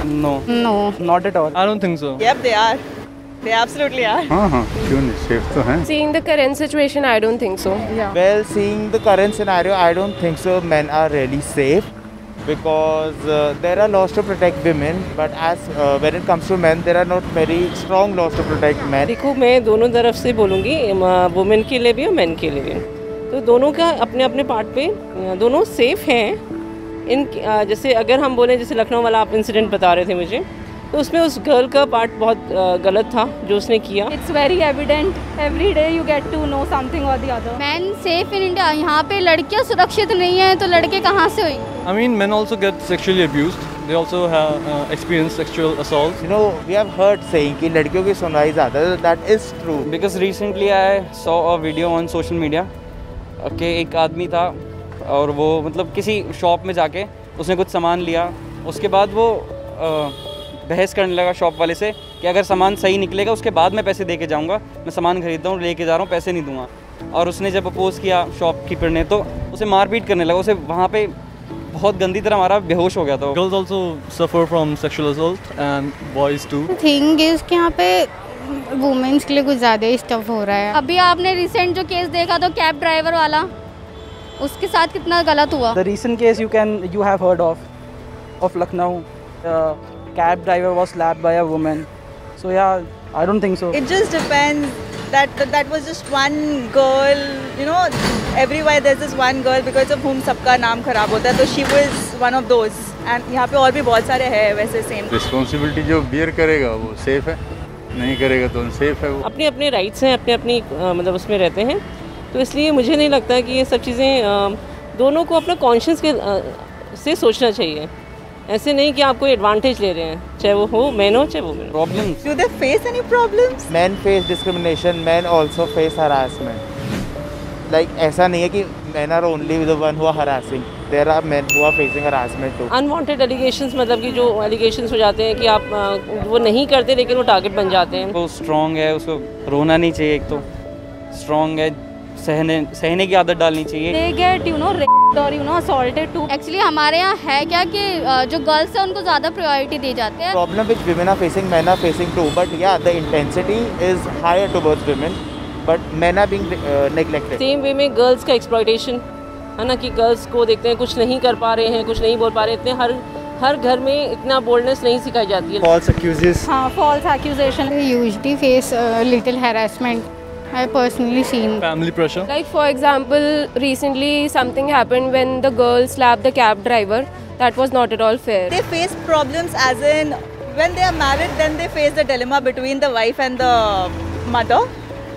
No. No. Not at all. I don't think so. Yep, they are. They absolutely are. हाँ क्यों नहीं, safe तो हैं. Seeing the current situation, I don't think so. Yeah. Well, seeing the current scenario, I don't think so. Men are really safe because there are laws to protect women, but as when it comes to men, there are not very strong laws to protect men. देखो मैं दोनों तरफ से बोलूँगी, women के लिए भी और मेन के लिए भी, तो दोनों का अपने अपने पार्ट पे दोनों सेफ हैं. इन जैसे अगर हम बोलें, जैसे लखनऊ वाला आप इंसिडेंट बता रहे थे मुझे, तो उसमें उस गर्ल का पार्ट बहुत गलत था जो उसने किया. It's very evident. Every day you get to know something or the other. Men safe in India. यहाँ पे लड़कियाँ सुरक्षित नहीं हैं तो लड़के कहाँ से होंगे? I mean, men also get sexually abused. They also have experienced sexual assault. You know, we have heard saying कि लड़कियों की सुनवाई ज़्यादा है. That is true. Because recently I saw a video on social media कि एक आदमी था और वो मतलब किसी शॉप में जाके उसने कुछ सामान लिया. उसके बाद वो बहस करने लगा शॉप वाले से कि अगर सामान सही निकलेगा उसके बाद मैं पैसे दे के जाऊँगा. मैं सामान खरीदता हूँ, लेके जा रहा हूँ, पैसे नहीं दूंगा. और उसने जब अपोज किया शॉपकीपर ने तो उसे मारपीट करने लगा. उसे वहाँ पे बहुत गंदी तरह मारा, बेहोश हो गया था. Girls also suffer from sexual assault and boys too. Thing is कि यहाँ पे वुमेन्स के लिए कुछ ज़्यादा ही स्टफ हो रहा है. अभी आपने रिसेंट जो केस देखा तो कैब ड्राइवर वाला, उसके साथ कितना गलत हुआ. The recent case you have heard of Lucknow. Cab driver was slapped by a woman. So yeah, I don't think so. It just depends. That was just one girl. You know, everywhere there's this one girl because of whom सबका नाम खराब होता है. तो she was one of those. And यहाँ पे और भी बहुत सारे हैं वैसे सेम. रिस्पॉन्सिबिलिटी जो बियर करेगा वो सेफ है, नहीं करेगा तो अनसेफ है. वो अपने अपने राइट्स हैं, अपने अपनी मतलब उसमें रहते हैं. तो इसलिए मुझे नहीं लगता कि ये सब चीज़ें दोनों को अपना कॉन्शियस के से सोचना चाहिए. ऐसे नहीं कि आप कोई एडवांटेज ले रहे हैं, चाहे वो हो मैन हो चाहे वो man. Problems. Do they face any problems? Men face discrimination. Men also face harassment. Like ऐसा नहीं है कि men are only the one who are harassing. There are men who are facing harassment too. Unwanted allegations, मतलब कि जो allegations हो जाते हैं कि आप वो नहीं करते लेकिन वो टारगेट बन जाते हैं. वो स्ट्रॉन्ग है, उसको रोना नहीं चाहिए. एक तो स्ट्रॉन्ग है, सहने की आदत डालनी चाहिए. They get raped or assaulted too. Actually हमारे यहाँ है क्या कि जो गर्ल्स हैं उनको ज़्यादा प्रायोरिटी दी जाती है. Problem which women are facing, men are facing too. But yeah, the intensity is higher towards women. But men are being neglected. Same way में गर्ल्स का एक्सप्लॉयटेशन है ना, कि गर्ल्स को देखते हैं कुछ नहीं कर पा रहे हैं, कुछ नहीं बोल पा रहे. इतने हर घर में इतना बोल्डनेस नहीं सिखाई जाती है. False accuses. हाँ, false accusation. They usually face little harassment. I personally seen. Family pressure. Like for example, recently something happened when the girl slapped the cab driver. That was not at all fair. They face problems as in when they are married, then they face the dilemma between the wife and the mother.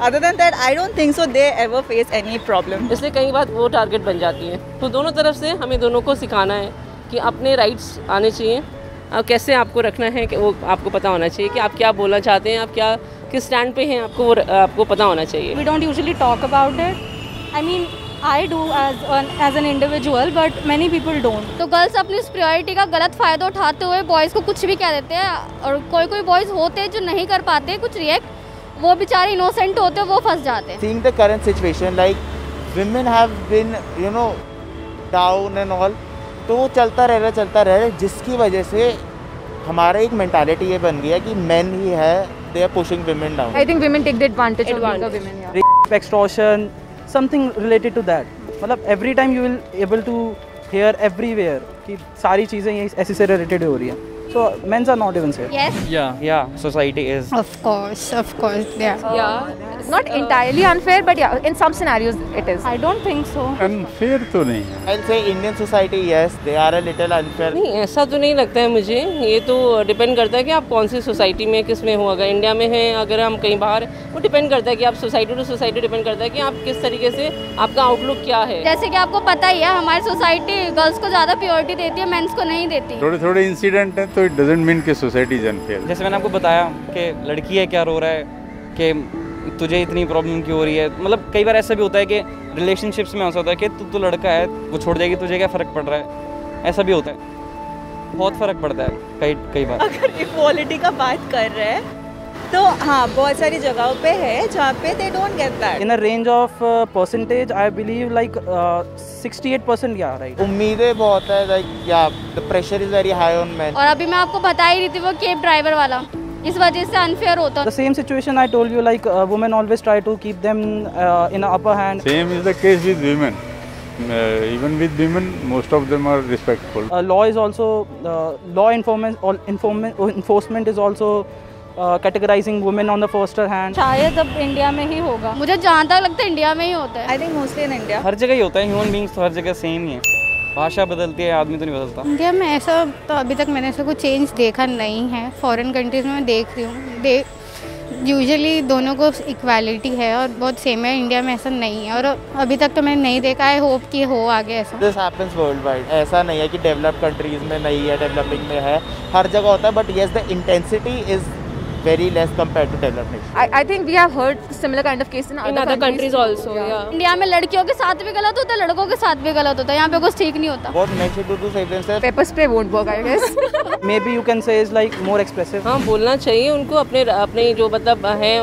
Other than that, I don't think so they ever face any problem. इसलिए कई बार वो target बन जाती है. तो दोनों तरफ से हमें दोनों को सिखाना है कि अपने राइट्स आने चाहिए और कैसे आपको रखना है कि वो आपको पता होना चाहिए कि आप क्या बोलना चाहते हैं, आप क्या किस स्टैंड पे हैं, आपको पता होना चाहिए. We don't usually talk about it. I mean, I do as an individual, but many people don't. तो गर्ल्स अपनी इस प्रायोरिटी का गलत फ़ायदा उठाते हुए बॉयज़ को कुछ भी कह देते हैं. और कोई बॉयज़ होते हैं जो नहीं कर पाते कुछ रिएक्ट, वो बेचारे इनोसेंट होते हैं, वो फंस जाते हैं. Seeing the current situation, like women have been, down and all. तो वो चलता रह रहा है जिसकी वजह से हमारा एक मेंटालिटी ये बन गया कि men ही है, they are pushing women down. I think women take the advantage of the women. Yeah. Rape, extortion, something related to that. मतलब every time you will able to hear everywhere कि सारी चीज़ें ऐसे से रिलेटेड हो रही हैं. So men are not even safe. Yes. Yeah, society is. Of course, yeah. Yeah. It's not entirely unfair, but yeah, in some scenarios it is. I don't think so. Unfair तो नहीं है. I'll say Indian society, yes, they are a little unfair. नहीं, ऐसा तो नहीं लगता है मुझे. ये तो डिपेंड करता है कि आप कौन सी सोसाइटी में किस में हो. अगर इंडिया में हैं, अगर हम कहीं बाहर, वो डिपेंड करता है कि आप सोसाइटी टू सोसाइटी डिपेंड करता है कि आप किस तरीके से आपका आउटलुक क्या है. जैसे कि आपको पता ही है हमारी सोसाइटी गर्ल्स को ज़्यादा प्रायोरिटी देती है, मेंस को नहीं देती. थोड़े इंसिडेंट है तो इट डजंट मीन कि सोसाइटी इज अनफेयर. जैसे मैंने आपको बताया कि लड़की है क्या रो रहा है, कि तुझे इतनी प्रॉब्लम क्यों हो रही है. मतलब कई बार ऐसा भी होता है कि रिलेशनशिप्स में ऐसा होता है कि तू तो लड़का है, वो छोड़ जाएगी, तुझे क्या फ़र्क पड़ रहा है. ऐसा भी होता है, बहुत फ़र्क पड़ता है कई बार. अगर इक्वालिटी का बात कर रहे हैं तो हाँ, बहुत सारी जगहों पे है जहाँ पे they don't get that. In a range of percentage, I believe like 68%, yeah, right. उम्मीदें बहुत है, like yeah, the pressure is very high on men. और अभी मैं आपको बता ही रही थी वो कैब ड्राइवर वाला, इस वजह से अनफेयर होता The same situation I told you, like women always try to keep them in an upper hand. Same is the case with women. Even with women, most of them are respectful. Law is also law enforcement is also categorizing women on the first hand. शायद अब India में ही होगा। मुझे जहाँ तक लगता है India में ही होता है। I think mostly in India. हर जगह ही होता है, ह्यूमन बींग्स तो हर जगह सेम ही है, भाषा बदलती है, आदमी तो नहीं बदलता। इंडिया में ऐसा तो अभी तक मैंने ऐसा कुछ चेंज देखा नहीं है। फॉरेन कंट्रीज़ में मैं देख रही हूँ, यूजुअली दोनों को इक्वालिटी है और बहुत सेम है। इंडिया में ऐसा नहीं है और अभी तक तो मैंने नहीं देखा है। होप कि हो आगे ऐसा। दिस हैपेंस वर्ल्ड वाइड, ऐसा नहीं है कि डेवलप कंट्रीज में नहीं है, डेवलपिंग में है, हर जगह होता है। But yes, the intensity is very less compared to development. I think we have heard similar kind of cases in other countries also. Yeah. India में लड़कियों के साथ भी गलत होता है, लड़कों के साथ भी गलत होता है, यहाँ पे कुछ ठीक नहीं होता। What men should do save themselves. Pepper spray won't work, I guess. Maybe you can say is like more expressive. हाँ, बोलना चाहिए उनको, अपने जो मतलब हैं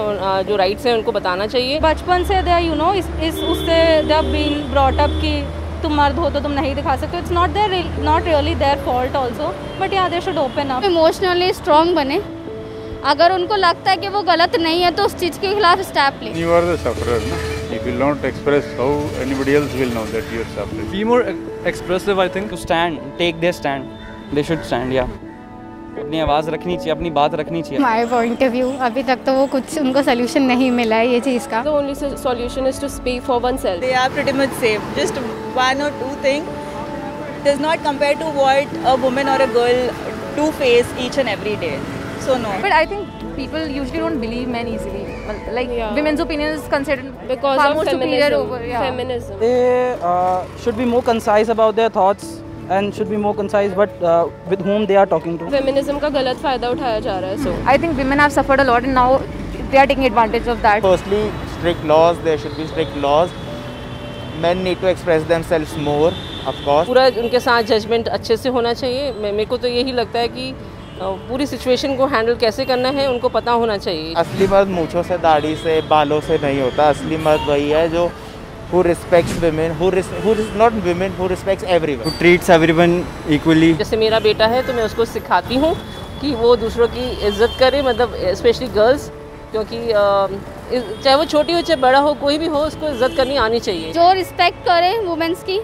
जो राइट्स हैं उनको बताना चाहिए। बचपन से दे यू नो इस उससे they have been brought up कि तुम मर्द हो तो तुम नहीं दिखा सकते। It's not really their fault also, but yeah they should open up. Emotionally strong बने, अगर उनको लगता है कि वो गलत नहीं है तो उस चीज़ के खिलाफ स्टेप ले। You are the sufferer, no? If you don't express, how anybody else will know that you are suffering? Be more expressive, I think. To stand, take their stand. They should stand, yeah. अपनी आवाज़ रखनी चाहिए, अपनी बात रखनी चाहिए। My point of view अभी तक तो वो कुछ उनको सोल्यूशन नहीं मिला है ये चीज़ का। The only solution is to speak for oneself. They are pretty much safe. Just one or two things does not compare to what a woman or a girl do face each and every day. So no. But I think people usually don't believe men easily. Like women's opinion is considered because far of more superior over feminism. They should be more concise about their thoughts and should be more concise, but with whom they are talking to. Feminism का गलत फायदा उठाया जा रहा है। So I think women have suffered a lot and now they are taking advantage of that. Firstly, strict laws. There should be strict laws. Men need to express themselves more, of course. पूरा उनके साथ judgement अच्छे से होना चाहिए। मेरे को तो यही लगता है कि पूरी सिचुएशन को हैंडल कैसे करना है उनको पता होना चाहिए। असली मर्द मूंछों से, दाढ़ी से, बालों से नहीं होता। असली मर्द वही है जो who respects women, who not women, who respects everyone, who treats everyone equally. जैसे मेरा बेटा है तो मैं उसको सिखाती हूँ कि वो दूसरों की इज्जत करे, मतलब स्पेशली गर्ल्स, क्योंकि चाहे वो छोटी हो चाहे बड़ा हो, कोई भी हो, उसको इज्जत करनी आनी चाहिए। जो रिस्पेक्ट करे वुमेन्स की,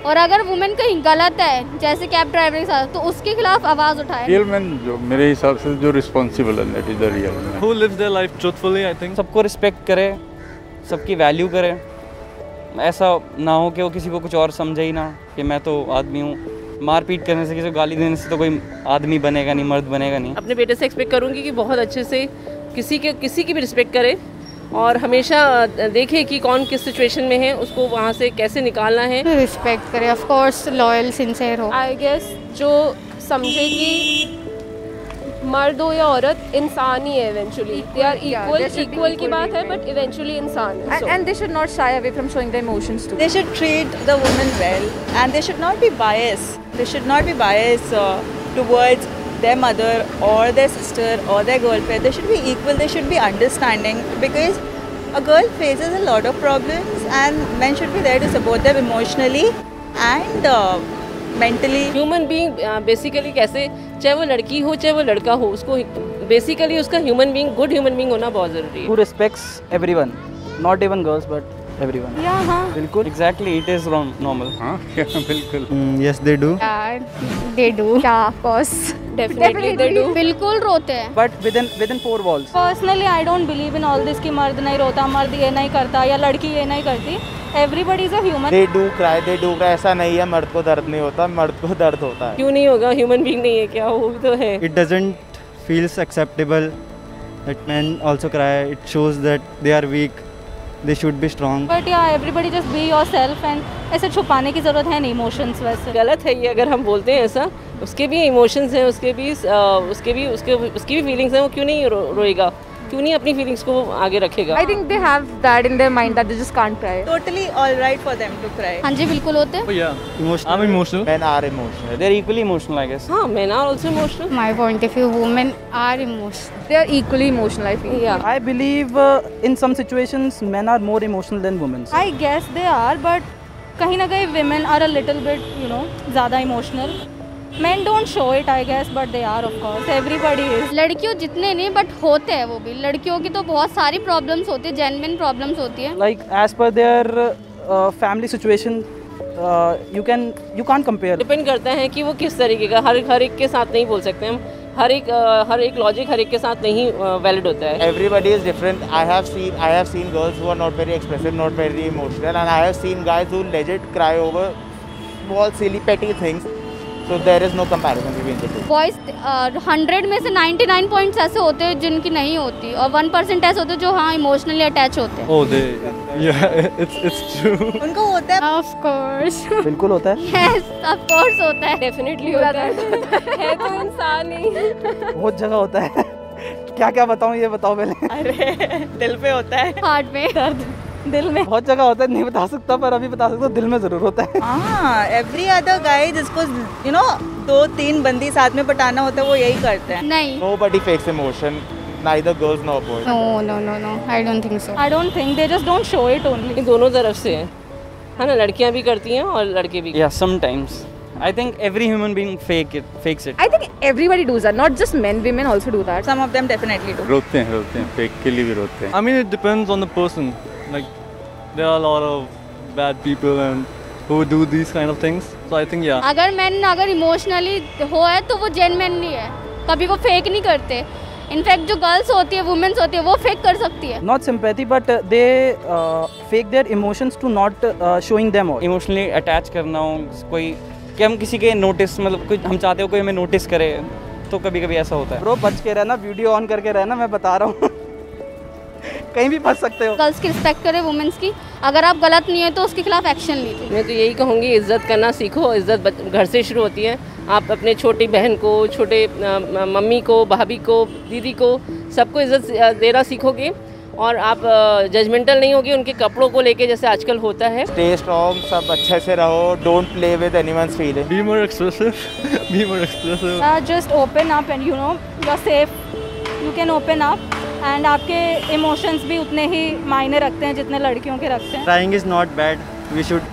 और अगर वुमेन कहीं गलत है जैसे कैब ड्राइवर के साथ तो उसके खिलाफ आवाज उठाए। रियल मैन जो मेरे हिसाब से जो रिस्पॉन्सिबल है, that is the real man. Who lives their life truthfully, I think. सबको रिस्पेक्ट करे, सबकी वैल्यू करे, ऐसा ना हो कि वो किसी को कुछ और समझे ही ना कि मैं तो आदमी हूँ। मारपीट करने से, किसी को गाली देने से तो कोई आदमी बनेगा नहीं, मर्द बनेगा नहीं। अपने बेटे से एक्सपेक्ट करूँगी कि बहुत अच्छे से किसी की भी रिस्पेक्ट करे और हमेशा देखे कि कौन किस सिचुएशन में है, उसको वहाँ से कैसे निकालना है। रिस्पेक्ट करे, ऑफ कोर्स लॉयल सिंसियर हो। आई गेस जो समझे कि मर्द हो या औरत इंसान ही है, इवेंचुअली दे आर इक्वल की बात है, बट इवेंचुअली इंसान है। And they should not shy away from showing their emotions too. They should treat the women well, and they should not be biased. They should not be biased towards their mother or their sister or their girlfriend. They should be equal. They should be understanding, because a girl faces a lot of problems, and men should be there to support them emotionally and mentally. Human being basically कैसे, चाहे वो लड़की हो चाहे वो लड़का हो, उसको बेसिकली उसका human being, good human being होना बहुत जरूरी है। Who respects everyone, not even girls but everyone. Yeah, हाँ. बिल्कुल. Exactly, it is normal. हाँ, बिल्कुल. Yes, they do. Yeah, they do. Yeah, of course. Definitely they do. बिल्कुल रोते हैं। But within four walls. Personally, I don't believe in all this कि मर्द नहीं रोता, मर्द ये नहीं करता या लड़की ये नहीं करती। Everybody is a human. They do cry, they do cry. ऐसा नहीं है मर्द को दर्द नहीं होता, मर्द को दर्द होता है। क्यों नहीं होगा, ह्यूमन बीइंग नहीं है क्या, वो भी तो है। It doesn't feels acceptable that men also cry. It shows that they are weak. They should be strong. But yeah, everybody just be yourself, and ऐसे छुपाने की ज़रूरत है नहीं इमोशंस। वैसे गलत है ये अगर हम बोलते हैं ऐसा, उसके भी इमोशंस हैं, उसकी भी फीलिंग्स हैं, वो क्यों नहीं रोएगा, क्यों नहीं अपनी फीलिंग्स को आगे रखेगा? I think they have that in their mind that they just can't cry. Totally all right for them to cry. हाँ जी बिल्कुल होते हैं. Oh yeah, I'm emotional. Men are emotional. They're equally emotional, I guess. हाँ, men are also emotional. My point of view, women are emotional. They are equally emotional, I feel. Yeah. I believe in some situations men are more emotional than women. I guess they are, but कहीं ना कहीं women are a little bit, you know, ज़्यादा emotional. Men don't show it, I guess, but they are, of course. Everybody is. लड़कियों जितने नहीं but होते हैं वो भी. लड़कियों की तो बहुत सारी प्रॉब्लम्स होती है, जेन्युइन प्रॉब्लम्स होती है. Like as per their family situation, you can't compare. Depend करता है कि वो किस तरीके का, हर एक के साथ नहीं बोल सकते हम. हर एक लॉजिक हर एक के साथ नहीं वैलिड होता है. Everybody is different. I have seen girls who are not very expressive, not very emotional, and I have seen guys who legit cry over small silly petty things. So there is no comparison between the two. Boys 100 में से 99 points ऐसे होते हैं जिनकी नहीं होती और 1% ऐसे होते हैं जो हाँ इमोशनली अटैच होते हैं. Oh, yeah, it's true. उनको होता है. Of course. बिल्कुल होता है. Yes, of course होता है. डेफिनेटली होता है तो इंसान ही. बहुत जगह होता है. क्या क्या बताऊँ, ये बताओ पहले. अरे दिल पे होता है. हार्ट में दर्द. दिल में बहुत जगह होता है, नहीं बता सकता पर अभी बता सकता हूँ, दिल में जरूर होता है. हाँ, एवरी अदर गाय जिसको 2-3 बंदी साथ में पटाना होता है वो यही करते हैं. नहीं. Nobody fakes emotion, neither girls nor boys. No. I don't think so. I don't think they just don't show it only. दोनों तरफ से है ना, लड़कियां भी करती हैं और लड़के भी. Yeah, sometimes. I think every human being fakes it. I think everybody does that, not just men, women also do that. Some of them definitely do. रोते हैं फेक के लिए भी रोते हैं. I mean, it depends on the person. Like, there are a lot of bad people and who do these kind of things. So I think yeah. अगर emotionally हो है तो वो जेन्युइनली है, कभी वो फेक नहीं करते. इनफैक्ट जो गर्ल्स होती है, वुमेन्स होती है, वो फेक कर सकती है. Not sympathy, but they fake their emotions to not showing them out. Emotionally attach करना हो कोई, कि हम किसी के नोटिस, मतलब कुछ हम चाहते हो कोई हमें नोटिस करे, तो कभी कभी ऐसा होता है. ब्रो बच के रहना, वीडियो ऑन करके रहना, मैं बता रहा हूँ. कहीं भी फंस सकते हो. गर्ल्स की रिस्पेक्ट करें, वुमेन्स की. अगर आप गलत नहीं है तो उसके खिलाफ एक्शन लीजिए. मैं तो यही कहूँगी, इज़्ज़त करना सीखो. इज़्ज़त घर से शुरू होती है. आप अपने छोटी बहन को, छोटे मम्मी को, भाभी को, दीदी को, सबको इज़्ज़त देना सीखोगे और आप जजमेंटल नहीं होगी उनके कपड़ों को लेके जैसे आजकल होता है. Stay strong, सब अच्छे से रहो. Don't play with anyone's feelings. Be more expressive. Be more expressive. Just open up and you know you're safe. You can open up. And आपके इमोशंस भी उतने ही मायने रखते हैं जितने लड़कियों के रखते हैं. Crying is not bad. We should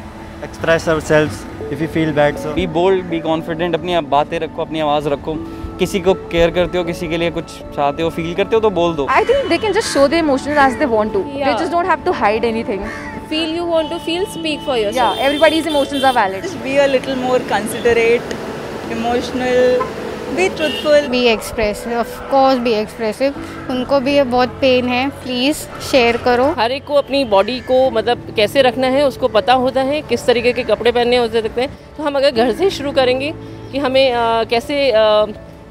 express ourselves if we feel bad. So be bold, be confident. अपनी बातें रखो, अपनी आवाज़ रखो. किसी को केयर करते हो, किसी के लिए कुछ चाहते हो, फील करते हो तो बोल दो. I think they can just show their emotions as they want to. Yeah. They just don't have to hide anything. Feel you want to feel, speak for yourself. Yeah, everybody's emotions are valid. Just be a little more considerate, emotional. Be truthful. Be expressive. Of course, be expressive. उनको भी ये बहुत pen है. Please share करो. हर एक को अपनी body को मतलब कैसे रखना है उसको पता होता है, किस तरीके के कपड़े पहनने हो सकते हैं. तो हम अगर घर से शुरू करेंगे कि हमें कैसे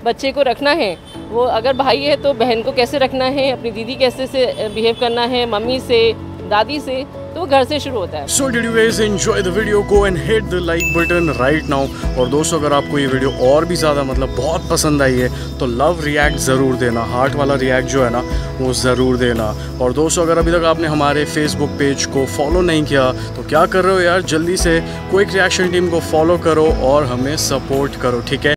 बच्चे को रखना है, वो अगर भाई है तो बहन को कैसे रखना है, अपनी दीदी कैसे से बिहेव करना है, मम्मी से, दादी से, तो घर से शुरू होता है. So did you guys enjoy the video? Go and hit the like button right now. और दोस्तों अगर आपको ये वीडियो और भी ज़्यादा मतलब बहुत पसंद आई है तो लव रिएक्ट ज़रूर देना. हार्ट वाला रिएक्ट जो है ना वो ज़रूर देना. और दोस्तों अगर अभी तक आपने हमारे फेसबुक पेज को फॉलो नहीं किया तो क्या कर रहे हो यार, जल्दी से क्विक रिएक्शन टीम को फॉलो करो और हमें सपोर्ट करो, ठीक है.